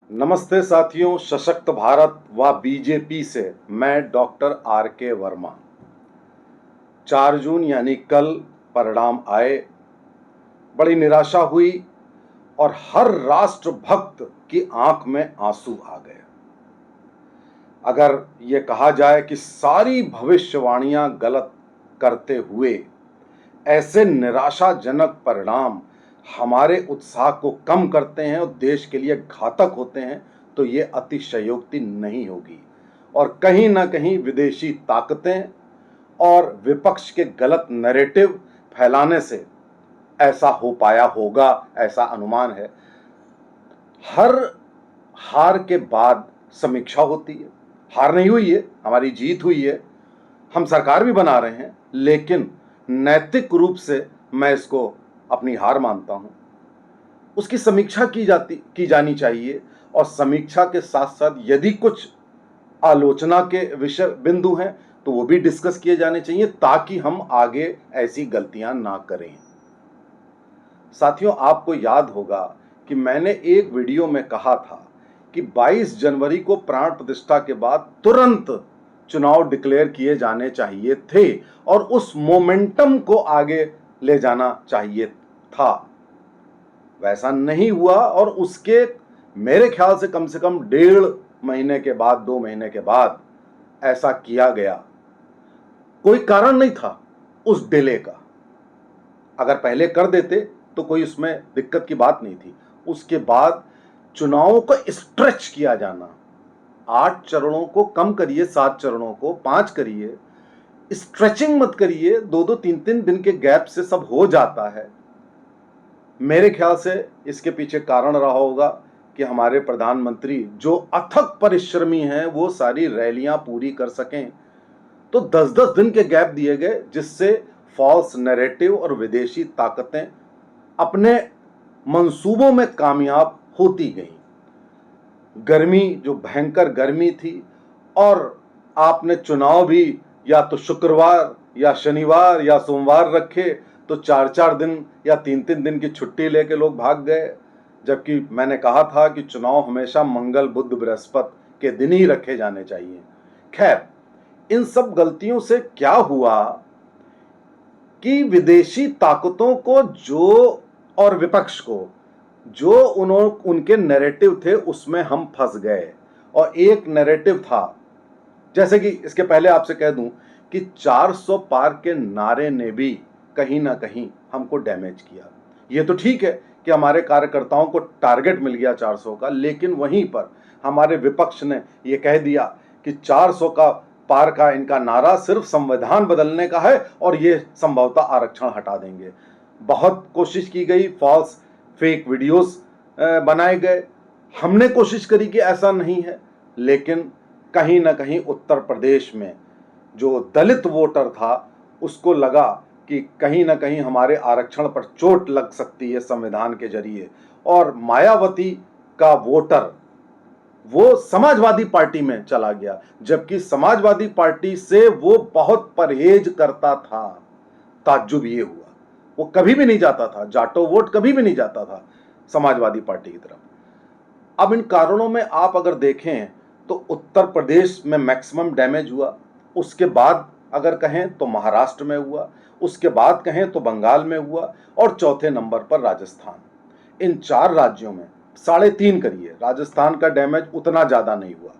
नमस्ते साथियों, सशक्त भारत व बीजेपी से मैं डॉक्टर RK वर्मा। 4 जून यानी कल परिणाम आए, बड़ी निराशा हुई और हर राष्ट्रभक्त की आंख में आंसू आ गए। अगर ये कहा जाए कि सारी भविष्यवाणियां गलत करते हुए ऐसे निराशाजनक परिणाम हमारे उत्साह को कम करते हैं और देश के लिए घातक होते हैं, तो ये अतिशयोक्ति नहीं होगी। और कहीं ना कहीं विदेशी ताकतें और विपक्ष के गलत नैरेटिव फैलाने से ऐसा हो पाया होगा, ऐसा अनुमान है। हर हार के बाद समीक्षा होती है। हार नहीं हुई है, हमारी जीत हुई है, हम सरकार भी बना रहे हैं, लेकिन नैतिक रूप से मैं इसको अपनी हार मानता हूं। उसकी समीक्षा की जानी चाहिए और समीक्षा के साथ साथ यदि कुछ आलोचना के विषय बिंदु हैं तो वो भी डिस्कस किए जाने चाहिए ताकि हम आगे ऐसी गलतियां ना करें। साथियों, आपको याद होगा कि मैंने एक वीडियो में कहा था कि 22 जनवरी को प्राण प्रतिष्ठा के बाद तुरंत चुनाव डिक्लेयर किए जाने चाहिए थे और उस मोमेंटम को आगे ले जाना चाहिए था। वैसा नहीं हुआ और उसके मेरे ख्याल से कम 1.5 महीने के बाद, 2 महीने के बाद ऐसा किया गया। कोई कारण नहीं था उस डिले का। अगर पहले कर देते तो कोई उसमें दिक्कत की बात नहीं थी। उसके बाद चुनावों को स्ट्रेच किया जाना, 8 चरणों को कम करिए, 7 चरणों को 5 करिए, स्ट्रेचिंग मत करिए। 2-2, 3-3 दिन के गैप से सब हो जाता है। मेरे ख्याल से इसके पीछे कारण रहा होगा कि हमारे प्रधानमंत्री जो अथक परिश्रमी हैं वो सारी रैलियां पूरी कर सकें, तो 10-10 दिन के गैप दिए गए, जिससे फॉल्स नैरेटिव और विदेशी ताकतें अपने मंसूबों में कामयाब होती गईं। गर्मी, जो भयंकर गर्मी थी, और आपने चुनाव भी या तो शुक्रवार या शनिवार या सोमवार रखे, तो 4-4 दिन या 3-3 दिन की छुट्टी लेके लोग भाग गए, जबकि मैंने कहा था कि चुनाव हमेशा मंगल, बुध, बृहस्पति के दिन ही रखे जाने चाहिए। खैर, इन सब गलतियों से क्या हुआ कि विदेशी ताकतों को जो और विपक्ष को जो उनके नैरेटिव थे उसमें हम फंस गए। और एक नैरेटिव था, जैसे कि इसके पहले आपसे कह दूं कि 400 पार के नारे ने भी कहीं ना कहीं हमको डैमेज किया। ये तो ठीक है कि हमारे कार्यकर्ताओं को टारगेट मिल गया 400 का, लेकिन वहीं पर हमारे विपक्ष ने यह कह दिया कि 400 का पार का इनका नारा सिर्फ संविधान बदलने का है और ये संभवतः आरक्षण हटा देंगे। बहुत कोशिश की गई, फॉल्स फेक वीडियोस बनाए गए। हमने कोशिश करी कि ऐसा नहीं है, लेकिन कहीं ना कहीं उत्तर प्रदेश में जो दलित वोटर था उसको लगा कि कहीं ना कहीं हमारे आरक्षण पर चोट लग सकती है संविधान के जरिए, और मायावती का वोटर वो समाजवादी पार्टी में चला गया, जबकि समाजवादी पार्टी से वो बहुत परहेज करता था। ताज्जुब ये हुआ, वो कभी भी नहीं जाता था, जाटो वोट कभी भी नहीं जाता था समाजवादी पार्टी की तरफ। अब इन कारणों में आप अगर देखें तो उत्तर प्रदेश में मैक्सिमम डैमेज हुआ, उसके बाद अगर कहें तो महाराष्ट्र में हुआ, उसके बाद कहें तो बंगाल में हुआ, और चौथे नंबर पर राजस्थान। इन 4 राज्यों में 3.5 करिए, राजस्थान का डैमेज उतना ज्यादा नहीं हुआ।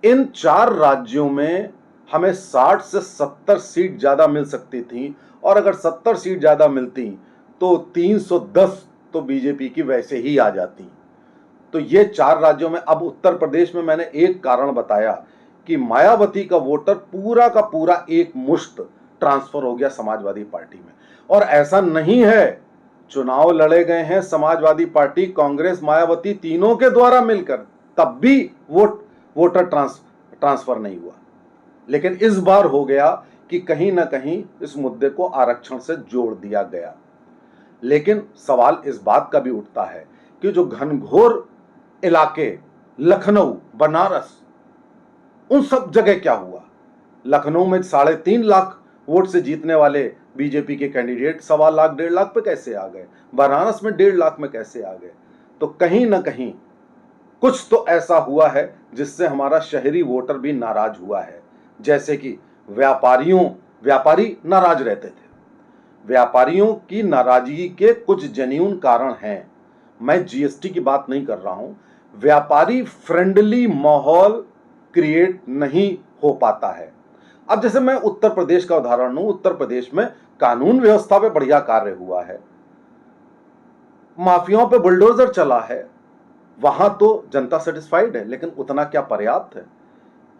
इन 4 राज्यों में हमें 60 से 70 सीट ज्यादा मिल सकती थी, और अगर 70 सीट ज्यादा मिलती तो 310 तो बीजेपी की वैसे ही आ जाती। तो ये 4 राज्यों में, अब उत्तर प्रदेश में मैंने एक कारण बताया कि मायावती का वोटर पूरा का पूरा एक मुश्त ट्रांसफर हो गया समाजवादी पार्टी में। और ऐसा नहीं है, चुनाव लड़े गए हैं समाजवादी पार्टी, कांग्रेस, मायावती तीनों के द्वारा मिलकर, तब भी वोटर ट्रांसफर नहीं हुआ। लेकिन इस बार हो गया कि कहीं ना कहीं इस मुद्दे को आरक्षण से जोड़ दिया गया। लेकिन सवाल इस बात का भी उठता है कि जो घनघोर इलाके, लखनऊ, बनारस, उन सब जगह क्या हुआ? लखनऊ में 3.5 लाख वोट से जीतने वाले बीजेपी के कैंडिडेट 1.25 लाख, 1.5 लाख पे कैसे आ गए? बनारस में 1.5 लाख में कैसे आ गए? तो कहीं ना कहीं कुछ तो ऐसा हुआ है जिससे हमारा शहरी वोटर भी नाराज हुआ है। जैसे कि व्यापारी नाराज रहते थे। व्यापारियों की नाराजगी के कुछ जेन्युइन कारण हैं। मैं जीएसटी की बात नहीं कर रहा हूं। व्यापारी फ्रेंडली माहौल क्रिएट नहीं हो पाता है। अब जैसे मैं उत्तर प्रदेश का उदाहरण लूं, उत्तर प्रदेश में कानून व्यवस्था पे बढ़िया कार्य हुआ है, माफियाओं पे बुलडोजर चला है, वहां तो जनता सेटिस्फाइड है, लेकिन उतना क्या पर्याप्त है?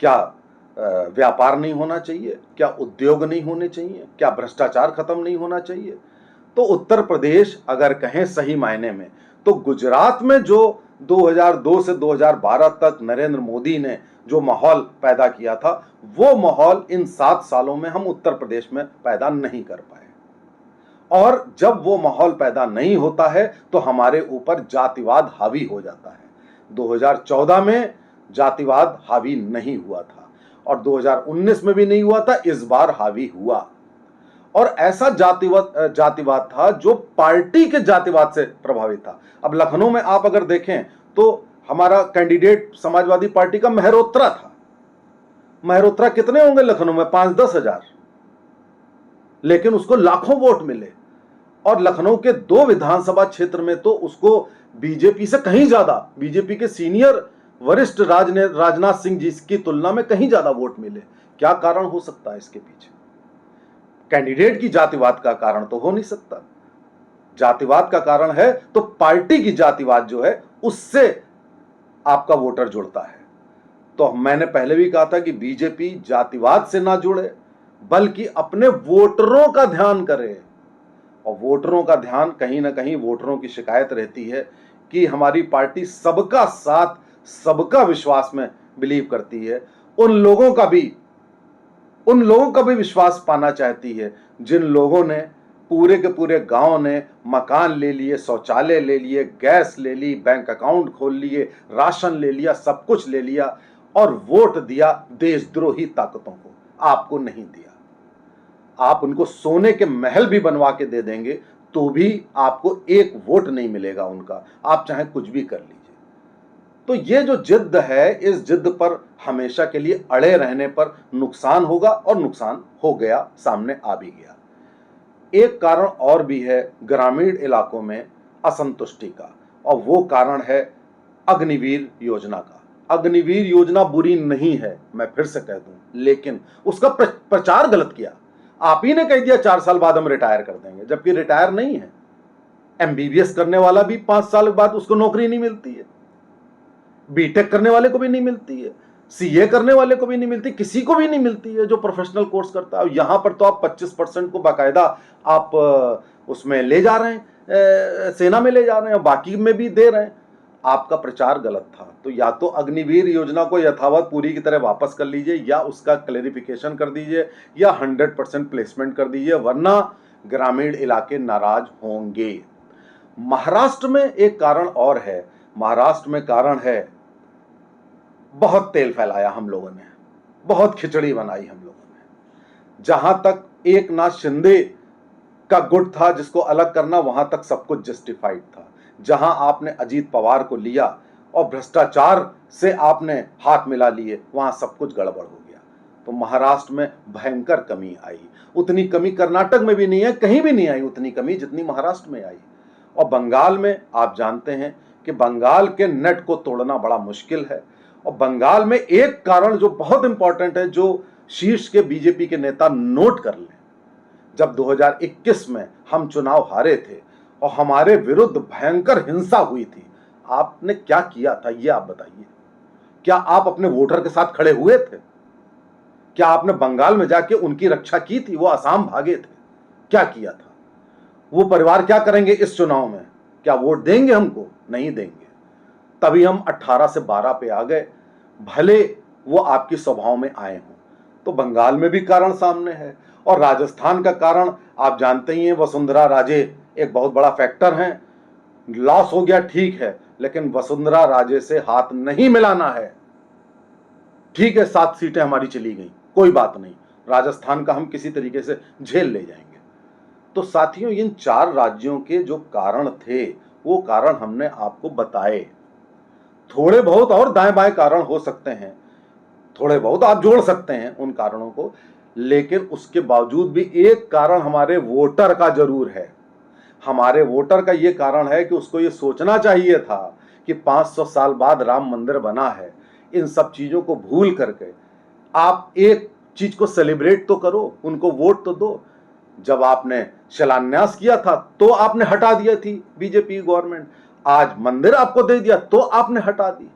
क्या व्यापार नहीं होना चाहिए? क्या उद्योग नहीं होने चाहिए? क्या भ्रष्टाचार खत्म नहीं होना चाहिए? तो उत्तर प्रदेश अगर कहें सही मायने में, तो गुजरात में जो 2002 से 2012 तक नरेंद्र मोदी ने जो माहौल पैदा किया था, वो माहौल इन 7 सालों में हम उत्तर प्रदेश में पैदा नहीं कर पाए। और जब वो माहौल पैदा नहीं होता है तो हमारे ऊपर जातिवाद हावी हो जाता है। 2014 में जातिवाद हावी नहीं हुआ था और 2019 में भी नहीं हुआ था, इस बार हावी हुआ। और ऐसा जातिवाद था जो पार्टी के जातिवाद से प्रभावित था। अब लखनऊ में आप अगर देखें तो हमारा कैंडिडेट समाजवादी पार्टी का मेहरोत्रा था। मेहरोत्रा कितने होंगे लखनऊ में? 5-10 हजार, लेकिन उसको लाखों वोट मिले। और लखनऊ के 2 विधानसभा क्षेत्र में तो उसको बीजेपी से कहीं ज्यादा, बीजेपी के सीनियर वरिष्ठ राजनाथ सिंह जी की तुलना में कहीं ज्यादा वोट मिले। क्या कारण हो सकता है इसके पीछे? कैंडिडेट की जातिवाद का कारण तो हो नहीं सकता। जातिवाद का कारण है तो पार्टी की जातिवाद जो है उससे आपका वोटर जुड़ता है। तो मैंने पहले भी कहा था कि बीजेपी जातिवाद से ना जुड़े, बल्कि अपने वोटरों का ध्यान करे। और वोटरों का ध्यान, कहीं ना कहीं वोटरों की शिकायत रहती है कि हमारी पार्टी सबका साथ, सबका विश्वास में बिलीव करती है। उन लोगों का भी विश्वास पाना चाहती है जिन लोगों ने पूरे के पूरे गांव ने मकान ले लिए, शौचालय ले लिए, गैस ले ली, बैंक अकाउंट खोल लिए, राशन ले लिया, सब कुछ ले लिया और वोट दिया देशद्रोही ताकतों को। आपको नहीं दिया। आप उनको सोने के महल भी बनवा के दे देंगे तो भी आपको एक वोट नहीं मिलेगा उनका, आप चाहे कुछ भी कर लीजिए। तो ये जो जिद है, इस जिद पर हमेशा के लिए अड़े रहने पर नुकसान होगा और नुकसान हो गया, सामने आ भी गया। एक कारण और भी है ग्रामीण इलाकों में असंतुष्टि का, और वो कारण है अग्निवीर योजना का। अग्निवीर योजना बुरी नहीं है, मैं फिर से कह दूं, लेकिन उसका प्रचार गलत किया। आप ही ने कह दिया 4 साल बाद हम रिटायर कर देंगे, जबकि रिटायर नहीं है। एमबीबीएस करने वाला भी 5 साल बाद उसको नौकरी नहीं मिलती है, बीटेक करने वाले को भी नहीं मिलती है, सीए करने वाले को भी नहीं मिलती, किसी को भी नहीं मिलती है जो प्रोफेशनल कोर्स करता है। यहां पर तो आप 25% को बाकायदा आप उसमें ले जा रहे हैं, सेना में ले जा रहे हैं, बाकी में भी दे रहे हैं। आपका प्रचार गलत था। तो या तो अग्निवीर योजना को यथावत पूरी की तरह वापस कर लीजिए, या उसका क्लेरिफिकेशन कर दीजिए, या 100% प्लेसमेंट कर दीजिए, वरना ग्रामीण इलाके नाराज होंगे। महाराष्ट्र में एक कारण और है। महाराष्ट्र में कारण है, बहुत तेल फैलाया हम लोगों ने, बहुत खिचड़ी बनाई हम लोगों ने। जहां तक एकनाथ शिंदे का गुट था जिसको अलग करना, वहां तक सब कुछ जस्टिफाइड था। जहां आपने अजीत पवार को लिया और भ्रष्टाचार से आपने हाथ मिला लिए, वहां सब कुछ गड़बड़ हो गया। तो महाराष्ट्र में भयंकर कमी आई। उतनी कमी कर्नाटक में भी नहीं है, कहीं भी नहीं आई उतनी कमी जितनी महाराष्ट्र में आई। और बंगाल में आप जानते हैं कि बंगाल के नेट को तोड़ना बड़ा मुश्किल है। और बंगाल में एक कारण जो बहुत इंपॉर्टेंट है, जो शीर्ष के बीजेपी के नेता नोट कर लें, जब 2021 में हम चुनाव हारे थे और हमारे विरुद्ध भयंकर हिंसा हुई थी, आपने क्या किया था ये आप बताइए। क्या आप अपने वोटर के साथ खड़े हुए थे? क्या आपने बंगाल में जाके उनकी रक्षा की थी? वो असम भागे थे, क्या किया था? वो परिवार क्या करेंगे इस चुनाव में? क्या वोट देंगे हमको? नहीं देंगे। तभी हम 18 से 12 पे आ गए, भले वो आपकी सभाओं में आए हों। तो बंगाल में भी कारण सामने है। और राजस्थान का कारण आप जानते ही हैं, वसुंधरा राजे एक बहुत बड़ा फैक्टर हैं। लॉस हो गया ठीक है, लेकिन वसुंधरा राजे से हाथ नहीं मिलाना है। ठीक है, 7 सीटें हमारी चली गई, कोई बात नहीं, राजस्थान का हम किसी तरीके से झेल ले जाएंगे। तो साथियों, इन 4 राज्यों के जो कारण थे, वो कारण हमने आपको बताए। थोड़े बहुत और दाएं बाएं कारण हो सकते हैं, थोड़े बहुत आप जोड़ सकते हैं उन कारणों को, लेकिन उसके बावजूद भी एक कारण हमारे वोटर का जरूर है। हमारे वोटर का ये कारण है कि उसको ये सोचना चाहिए था कि 500 साल बाद राम मंदिर बना है। इन सब चीजों को भूल करके आप एक चीज को सेलिब्रेट तो करो, उनको वोट तो दो। जब आपने शिलान्यास किया था तो आपने हटा दिया थी बीजेपी गवर्नमेंट, आज मंदिर आपको दे दिया तो आपने हटा दी।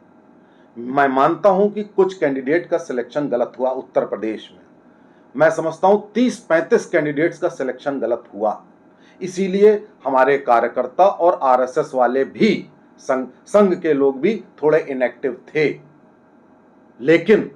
मैं मानता हूं कि कुछ कैंडिडेट का सिलेक्शन गलत हुआ उत्तर प्रदेश में। मैं समझता हूं 30-35 कैंडिडेट्स का सिलेक्शन गलत हुआ, इसीलिए हमारे कार्यकर्ता और आरएसएस वाले भी, संघ के लोग भी थोड़े इनएक्टिव थे। लेकिन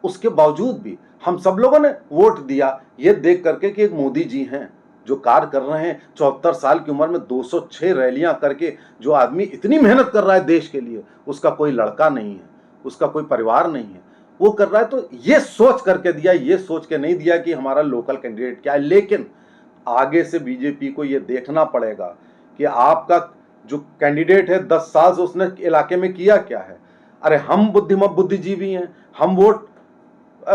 उसके बावजूद भी हम सब लोगों ने वोट दिया ये देख करके कि एक मोदी जी हैं जो कार्य कर रहे हैं। 74 साल की उम्र में 206 रैलियां करके जो आदमी इतनी मेहनत कर रहा है देश के लिए, उसका कोई लड़का नहीं है, उसका कोई परिवार नहीं है, वो कर रहा है। तो ये सोच करके दिया, ये सोच के नहीं दिया कि हमारा लोकल कैंडिडेट क्या है। लेकिन आगे से बीजेपी को ये देखना पड़ेगा कि आपका जो कैंडिडेट है 10 साल से उसने इलाके में किया क्या है। अरे हम बुद्धिजीवी हैं, हम वोट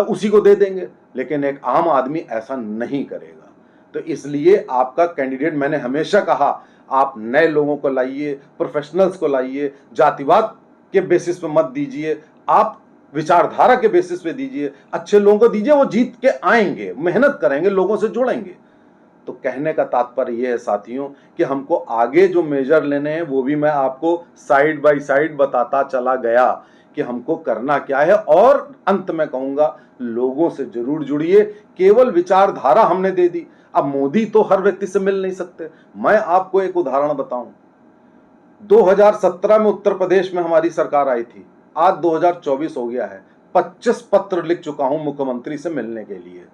उसी को दे देंगे, लेकिन एक आम आदमी ऐसा नहीं करेगा। तो इसलिए आपका कैंडिडेट, मैंने हमेशा कहा, आप नए लोगों को लाइए, प्रोफेशनल्स को लाइए, जातिवाद के बेसिस पे मत दीजिए, आप विचारधारा के बेसिस पे दीजिए, अच्छे लोगों को दीजिए, वो जीत के आएंगे, मेहनत करेंगे, लोगों से जुड़ेंगे। तो कहने का तात्पर्य यह है साथियों कि हमको आगे जो मेजर लेने हैं वो भी मैं आपको साइड बाय साइड बताता चला गया कि हमको करना क्या है। और अंत में कहूंगा, लोगों से जरूर जुड़िए। केवल विचारधारा हमने दे दी, अब मोदी तो हर व्यक्ति से मिल नहीं सकते। मैं आपको एक उदाहरण बताऊं, 2017 में उत्तर प्रदेश में हमारी सरकार आई थी, आज 2024 हो गया है, 25 पत्र लिख चुका हूं मुख्यमंत्री से मिलने के लिए।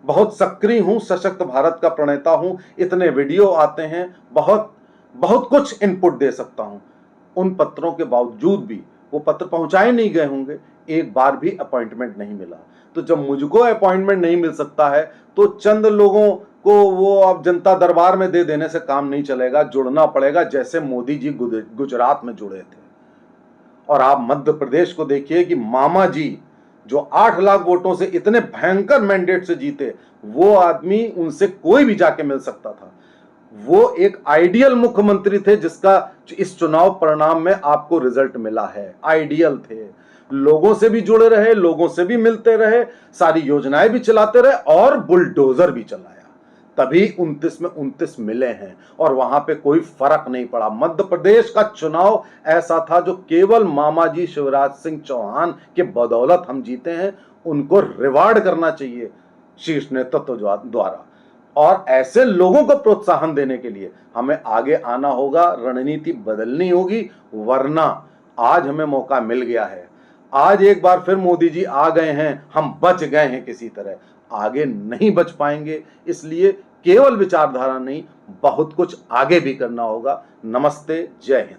बहुत सक्रिय हूं, सशक्त भारत का प्रणेता हूं, इतने वीडियो आते हैं, बहुत बहुत कुछ इनपुट दे सकता हूं। उन पत्रों के बावजूद भी वो पत्र पहुंचाए नहीं गए होंगे, एक बार भी अपॉइंटमेंट नहीं मिला। तो जब मुझको अपॉइंटमेंट नहीं मिल सकता है तो चंद लोगों को वो अब जनता दरबार में दे देने से काम नहीं चलेगा, जुड़ना पड़ेगा, जैसे मोदी जी गुजरात में जुड़े थे। और आप मध्य प्रदेश को देखिए कि मामा जी जो 8 लाख वोटों से इतने भयंकर मैंडेट से जीते, वो आदमी, उनसे कोई भी जाके मिल सकता था। वो एक आइडियल मुख्यमंत्री थे जिसका इस चुनाव परिणाम में आपको रिजल्ट मिला है। आइडियल थे, लोगों से भी जुड़े रहे, लोगों से भी मिलते रहे, सारी योजनाएं भी चलाते रहे और बुलडोजर भी चलाया, तभी 29 में 29 मिले हैं और वहां पे कोई फर्क नहीं पड़ा। मध्य प्रदेश का चुनाव ऐसा था जो केवल मामा जी शिवराज सिंह चौहान के बदौलत हम जीते हैं। उनको रिवार्ड करना चाहिए शीर्ष नेतृत्व द्वारा, और ऐसे लोगों को प्रोत्साहन देने के लिए हमें आगे आना होगा, रणनीति बदलनी होगी। वरना आज हमें मौका मिल गया है, आज एक बार फिर मोदी जी आ गए हैं, हम बच गए हैं, किसी तरह आगे नहीं बच पाएंगे। इसलिए केवल विचारधारा नहीं, बहुत कुछ आगे भी करना होगा। नमस्ते, जय हिंद।